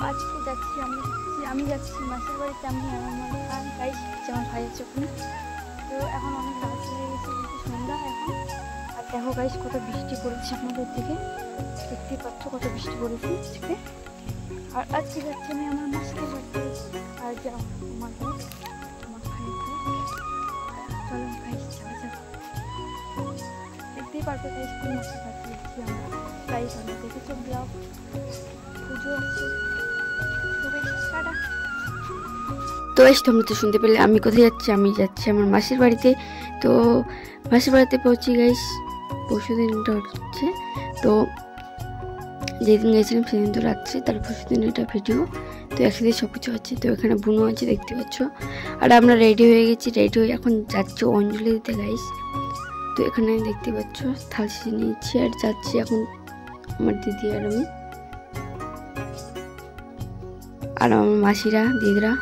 আজকে যাচ্ছি আমি যাচ্ছি মাসির বাড়িতে। আমি আর আমার ভাই, যেমন ভাই আছে ওখানে। তো এখন অনেক রাত হয়ে গেছে, কিন্তু সন্ধ্যা এখন। আর দেখো গাইস কত বৃষ্টি পড়েছে আপনাদের দিকে, দেখতেই পাচ্ছ কত বৃষ্টি পড়েছে আজকে। আর আজকে যাচ্ছি আমি আমার মাসির বাড়িতে। আর যাও আমার ভাই, আমার ভাইয়ের ঘর। চলো গাইস যাওয়া যাক। দেখতেই পারবে গাইস কোন মাসির বাড়িতে যাচ্ছি আমরা। গাইস আমরা দেখেছো ব্লগ, পুজো আছে। তো এই তোমরা তো শুনতে পেলে আমি কোথায় যাচ্ছি। আমি যাচ্ছি আমার মাসির বাড়িতে। তো মাসির বাড়িতে পৌঁছে গাইস পরশু দিনটা হচ্ছে। তো যেদিন গেছিলাম সেদিন তো রাত্রে, তার পরশু দিন এটা ভিডিও। তো একসাথে সব কিছু হচ্ছে। তো এখানে বুনো আছে দেখতে পাচ্ছ। আর আমরা রেডি হয়ে গেছি, রেডি হয়ে এখন যাচ্ছি অঞ্জলি দিতে গাইস। তো এখানে দেখতে পাচ্ছ থাল সিজে নিয়েছি আর যাচ্ছি এখন আমার দিদি আর আমি। আর আমার মাসিরা দিদিরা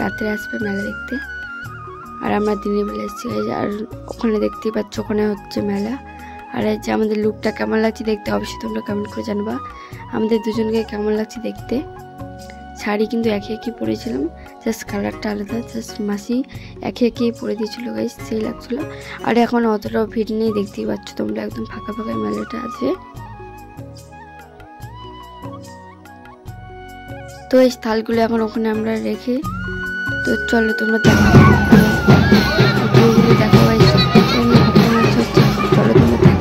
রাত্রে আসবে মেলা দেখতে। আর আমরা দিনের বেলা এসেছি। আর ওখানে দেখতেই পাচ্ছ ওখানে হচ্ছে মেলা। আর এই যে আমাদের লুকটা কেমন লাগছে দেখতে অবশ্যই তোমরা কমেন্ট করে জানবা আমাদের দুজনকে কেমন লাগছে দেখতে। শাড়ি কিন্তু একে একই পরেছিলাম, জাস্ট কালারটা আলাদা। জাস্ট মাসি একে একই পরে দিয়েছিল গাইস, সেই লাগছিলো। আর এখন অতটাও ভিড় নেই, দেখতেই পাচ্ছ তোমরা, একদম ফাঁকা ফাঁকা মেলাটা আছে। তো এই থালগুলো এখন ওখানে আমরা রেখে, তো চলো তোমরা দেখো গাইস। চলো তোমরা দেখো।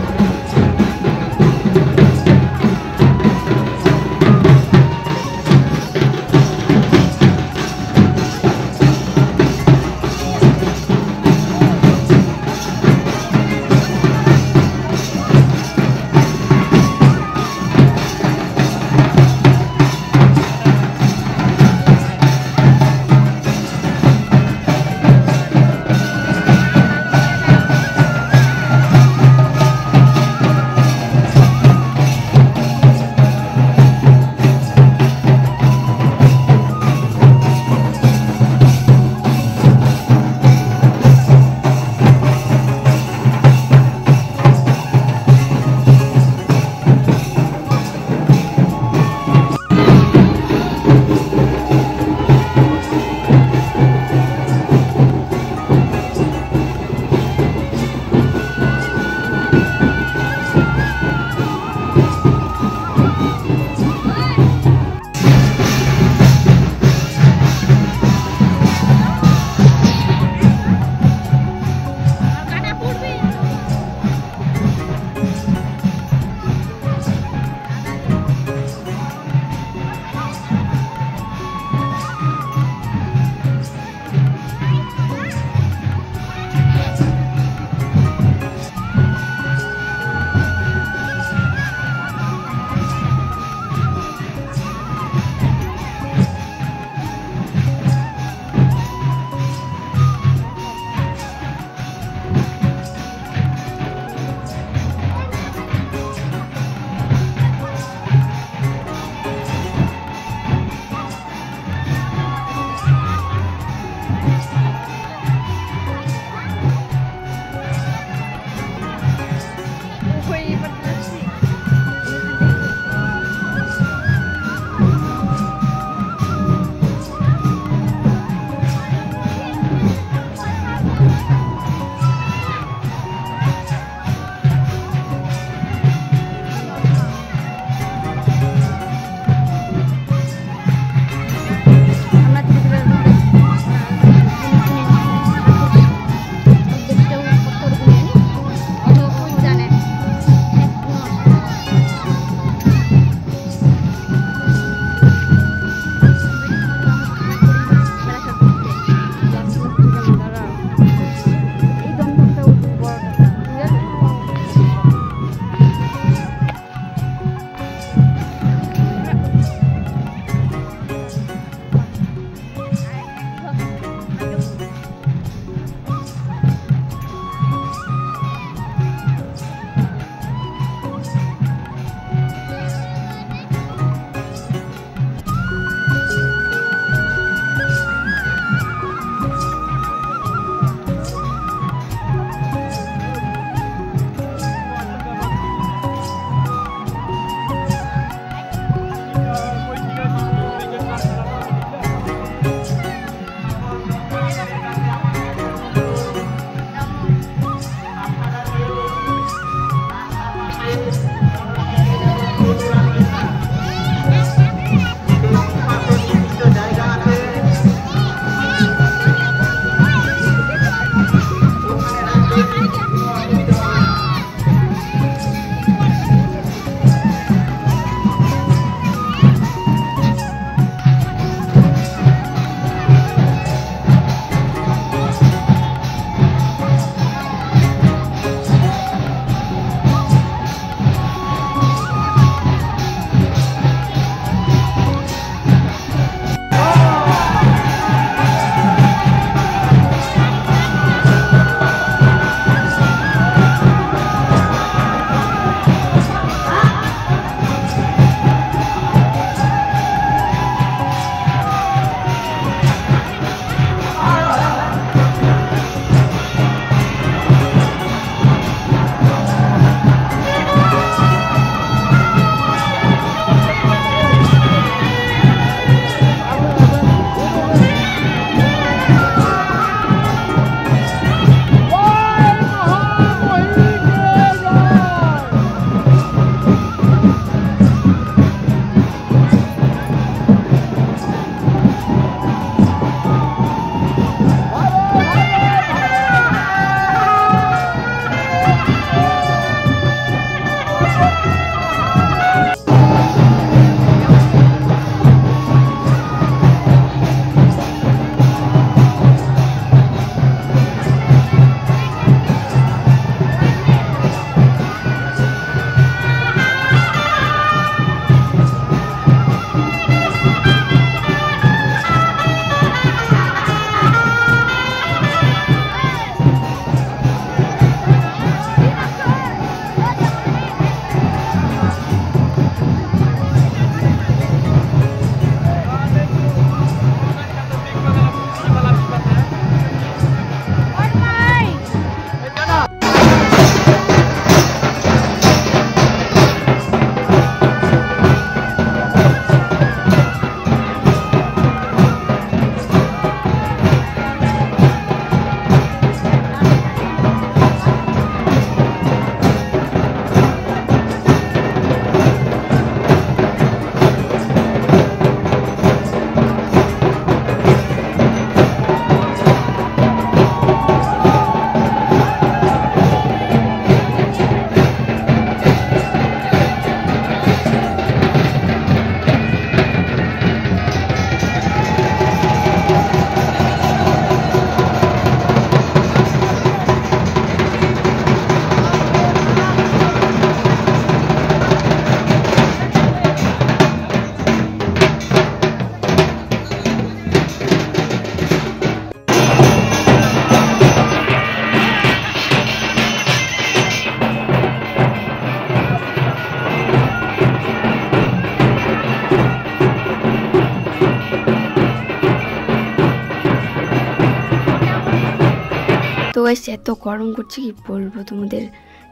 গাইস এত গরম করছে কি বলবো তোমাদের।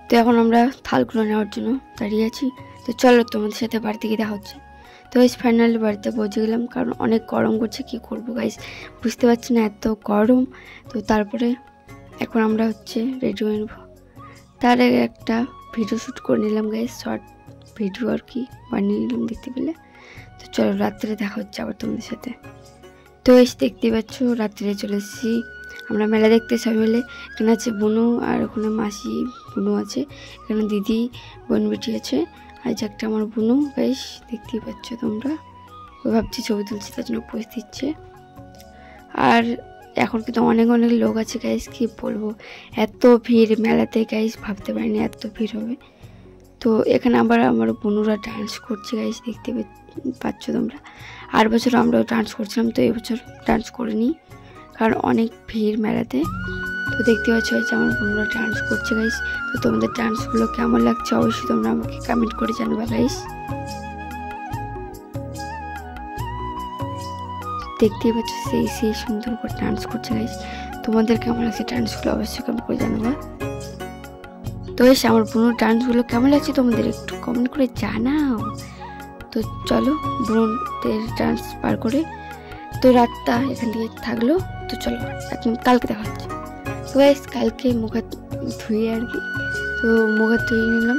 তো এখন আমরা থালগুলো নেওয়ার জন্য দাঁড়িয়ে আছি। তো চলো তোমাদের সাথে বাড়িতে গিয়ে দেখা হচ্ছে। তো গাইস ফাইনালি বাড়িতে পৌঁছে গেলাম, কারণ অনেক গরম করছে, কি করবো গাইস বুঝতে পারছি না, এত গরম। তো তারপরে এখন আমরা হচ্ছে রেডি হয়ে নেবো। তার আগে একটা ভিডিও শ্যুট করে নিলাম গাইস, শর্ট ভিডিও আর কি বানিয়ে নিলাম দেখতে পেলে। তো চলো রাত্রে দেখা হচ্ছে আবার তোমাদের সাথে। তো এসে দেখতে পাচ্ছ রাত্রে চলে এসেছি আমরা মেলা দেখতে সবাই মিলে। এখানে আছে বুনু, আর ওখানে মাসি বুনু আছে, এখানে দিদি বোন বেটি আছে, আর যে একটা আমার বুনু গাইস দেখতেই পাচ্ছ তোমরা। ও ভাবছি ছবি তুলছি তার জন্য পোজ দিচ্ছে। আর এখন কিন্তু অনেক অনেক লোক আছে গাইস, কি বলবো এত ভিড় মেলাতে গাইস, ভাবতে পারিনি এত ভিড় হবে। তো এখানে আবার আমার বোনুরা ডান্স করছে গাইস দেখতে পাচ্ছ তোমরা। আর বছর আমরাও ডান্স করছিলাম, তো এবছর ডান্স করিনি কারণ অনেক ভিড় মেলাতে। তো দেখতে পাচ্ছ হয়েছে আমার বোনুরা ডান্স করছে গাইস। তো তোমাদের ডান্সগুলো কেমন লাগছে অবশ্যই তোমরা আমাকে কমেন্ট করে জানাবে গাইস। দেখতেই পাচ্ছ সেই সুন্দর করে ডান্স করছে গাইস। তোমাদের কেমন লাগছে ডান্সগুলো অবশ্যই কমেন্ট করে জানাবে। তো এসে আমার বোনের ডান্সগুলো কেমন লাগছে তোমাদের একটু কমেন্ট করে জানাও। তো চলো বোনদের ডান্স পার করে তো রাতটা এখান থেকে থাকলো। তো চলো একদম কালকে দেখা হচ্ছে। তো গাইস কালকে মুখ হাত ধুয়ে আর কি, তো মুখ হাত ধুয়ে নিলাম,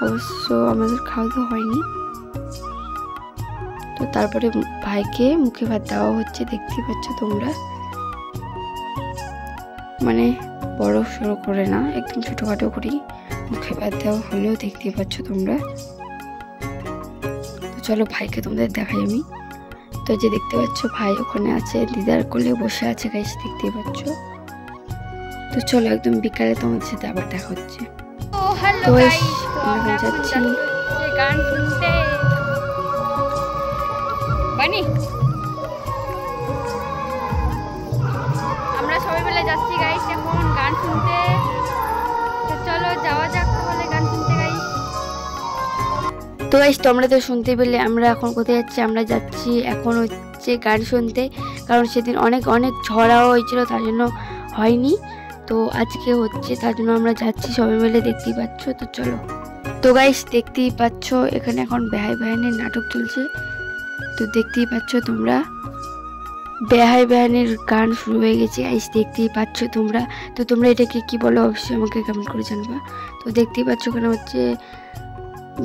অবশ্য আমাদের খাওয়া দাওয়া হয়নি। তো তারপরে ভাইকে মুখে ভাত দেওয়া হচ্ছে দেখতেই পাচ্ছ তোমরা, মানে বড় সড়ো করে না, একদম ছোটখাটো করেই মুখে ভাত দেওয়া হলেও দেখতেই পাচ্ছ তোমরা। তো চলো ভাইকে তোমাদের দেখাই আমি। তো যে দেখতে পাচ্ছ ভাই ওখানে আছে, দিদার কোলে বসে আছে গাইস দেখতেই পাচ্ছ। তো চলো একদম বিকালে তোমাদের সাথে আবার দেখা হচ্ছে। তো আমরা যাচ্ছি গান শুনতে। বানি আমরা সবাই মিলে যাচ্ছি গাইস এখন গান শুনতে। তো চলো যাওয়া যাক তাহলে গান শুনতে গাইস। তো গাইস তোমরা তো শুনতে পেলে আমরা এখন কোথায় যাচ্ছি, আমরা যাচ্ছি এখন হচ্ছে গান শুনতে, কারণ সেদিন অনেক অনেক ঝড়াও হয়েছিল তার জন্য হয়নি। তো আজকে হচ্ছে তার জন্য আমরা যাচ্ছি সবাই মিলে দেখতেই পাচ্ছ। তো চলো। তো গাইস দেখতেই পাচ্ছ এখানে এখন বেহাই বেহানির নাটক চলছে। তো দেখতেই পাচ্ছ তোমরা বেহাই বেহানির গান শুরু হয়ে গেছে গাইস দেখতেই পাচ্ছ তোমরা। তো তোমরা এটাকে কি বলো অবশ্যই আমাকে কমেন্ট করে জানবা। তো দেখতেই পাচ্ছ ওখানে হচ্ছে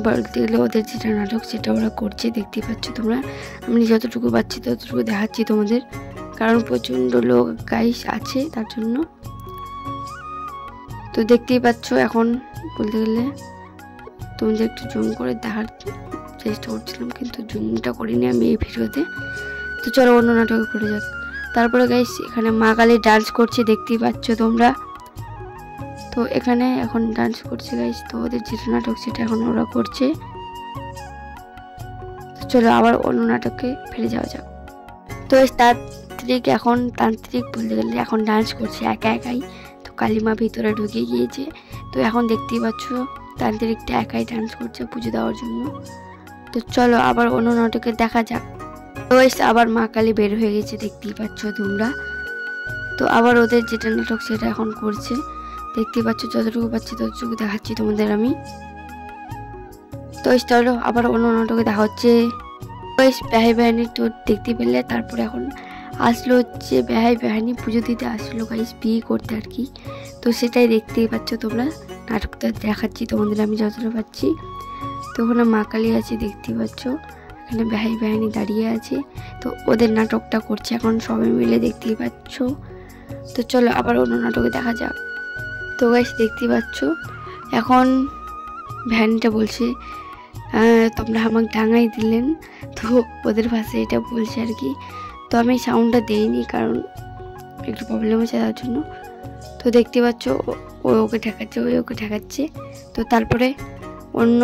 বলতে গেলে ওদের যেটা নাটক সেটা ওরা করছে দেখতেই পাচ্ছ তোমরা। আমি যতটুকু পাচ্ছি ততটুকু দেখাচ্ছি তোমাদের, কারণ প্রচণ্ড লোক গাইস আছে তার জন্য। তো দেখতেই পাচ্ছ এখন বলতে গেলে তোমাদের একটু জুম করে দেখার চেষ্টা করছিলাম, কিন্তু জুমটা করিনি আমি এই ভিডিওতে। তো চলো অন্য নাটকে করে যাক। তারপরে গাইস এখানে মা কালী ডান্স করছে দেখতেই পাচ্ছ তোমরা। তো এখানে এখন ডান্স করছে গাইস, তো ওদের যেটা নাটক সেটা এখন ওরা করছে। তো চলো আবার অন্য নাটকে ফিরে যাওয়া যাক। তো তান্ত্রিক এখন তান্ত্রিক বলতে গেলে এখন ডান্স করছে একা একাই। তো কালিমা ভিতরে ঢুকে গিয়েছে। তো এখন দেখতেই পাচ্ছ তান্ত্রিকটা একাই ডান্স করছে পুজো দেওয়ার জন্য। তো চলো আবার অন্য নাটকে দেখা যাক। তো আবার মা কালী বের হয়ে গেছে দেখতেই পাচ্ছ তোমরা। তো আবার ওদের যেটা নাটক সেটা এখন করছে দেখতেই পাচ্ছ, যতটুকু পাচ্ছি ততটুকু দেখাচ্ছি তোমাদের আমি। তো চলো আবার অন্য নাটকে দেখা হচ্ছে। বেহাই বেহানি তো দেখতে পেলে। তারপরে এখন আসলো হচ্ছে বেহাই বেহানি পুজো দিতে আসলো গাইস, বিয়ে করতে আর কি। তো সেটাই দেখতেই পাচ্ছ তোমরা, নাটকটা দেখাচ্ছি তোমাদের আমি যতটা পাচ্ছি। তো ওখানে মা কালী আছে দেখতেই পাচ্ছ, এখানে বেহাই বেহানি দাঁড়িয়ে আছে। তো ওদের নাটকটা করছে এখন সবাই মিলে দেখতেই পাচ্ছ। তো চলো আবার অন্য নাটকে দেখা যাক। তো গাইস দেখতেই পাচ্ছ এখন ভ্যানটা বলছে তোমরা আমাকে ডাঙাই দিলেন। তো ওদের ভাষায় এটা বলছে আর কি। তো আমি সাউন্ডটা দেইনি কারণ একটু প্রবলেম হচ্ছে তার জন্য। তো দেখতে পাচ্ছ ও ওকে ঠেকাচ্ছে, ওকে ঠেকাচ্ছে। তো তারপরে অন্য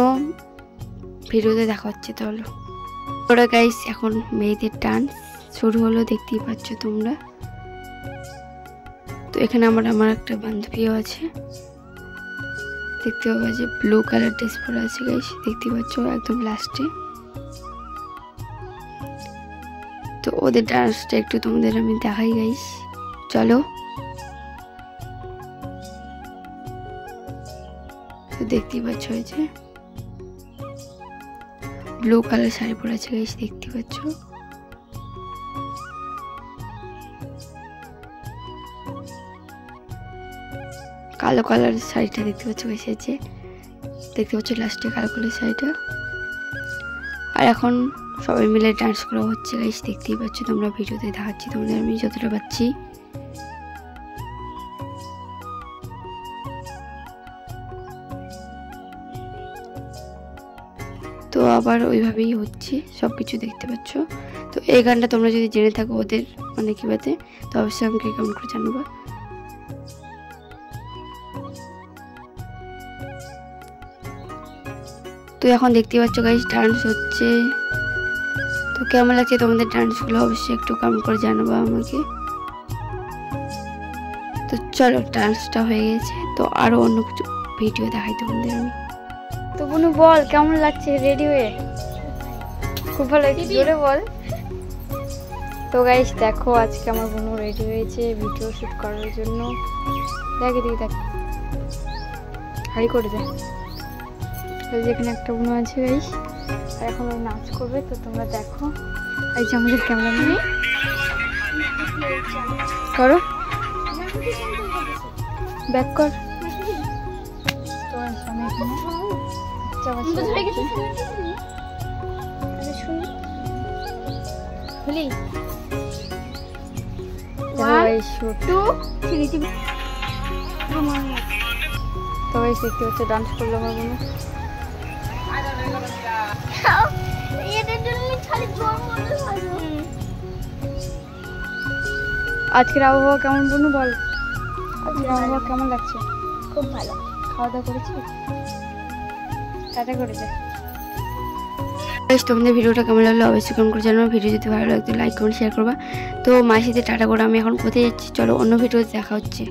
ভিডিওতে দেখা হচ্ছে। তাহলে ওরা গাইস এখন মেয়েদের ডান্স শুরু হলো দেখতেই পাচ্ছ তোমরা। তো এখানে আমার একটা বান্ধবীও আছে দেখতে পাবো, যে ব্লু কালার ড্রেস পরে আছে গাইস দেখতে পাচ্ছ একদম লাস্টে। তো ওদের ডান্সটা একটু তোমাদের আমি দেখাই গাইস, চলো। দেখতেই পাচ্ছ এই যে ব্লু কালার শাড়ি পরে আছে গাইস, দেখতে পাচ্ছ। কালো কালার শাড়িটা দেখতে পাচ্ছ গাইস, এই যে দেখতে পাচ্ছ লাস্টে কালো কালার শাড়িটা। আর এখন সবাই মিলে ডান্স করা হচ্ছে গাইস, দেখতেই পাচ্ছ তোমরা, ভিডিওতে দেখাচ্ছি তোমাদের আমি যতটা পাচ্ছি। তো আবার ওইভাবেই হচ্ছে সব কিছু, দেখতে পাচ্ছ। তো এই গানটা তোমরা যদি জেনে থাকো ওদের মানে কি বাতে, তো অবশ্যই আমাকে কমেন্ট করে জানাবা। তো এখন দেখতে পাচ্ছ গাইস ডান্স হচ্ছে। তো কেমন লাগছে তোমাদের ডান্সগুলো অবশ্যই একটু কমেন্ট করে জানাবা আমাকে। তো চলো ডান্সটা হয়ে গেছে, তো আরো অন্য কিছু ভিডিও দেখাই তোমাদের আমি। তো বুনু বল কেমন লাগছে রেডি হয়ে? খুব ভালো লাগছে, জোরে বল। তো গাইস দেখো আজকে আমার বুনু রেডি হয়েছে ভিডিও শুট করার জন্য। দেখ এদিকে দেখ, হাই করে দেখ। ওই যেখানে একটা বুনু আছে গাইস, আর এখন ওই নাচ করবে, তো তোমরা দেখো। এই যে আমাদের ক্যামেরাম্যান, করো ব্যাক কর। তো আমি এখানে দেখতে হচ্ছে ডান্স করলো আমার বোন। আজকের আবহাওয়া কেমন বোনু বল? আজকের আবহাওয়া কেমন লাগছে? খুব ভালো। খাওয়া দাওয়া করেছি? টাটা করে যায়। তোমাদের ভিডিওটা কেমন লাগলো অবশ্যই কমেন্ট করে জানাবো। ভিডিও যদি ভালো লাগতো লাইক কমেন্ট শেয়ার করবা। তো মায়ের সাথে টাটা করে আমি এখন কোথায় যাচ্ছি, চলো অন্য ভিডিওতে দেখা হচ্ছে।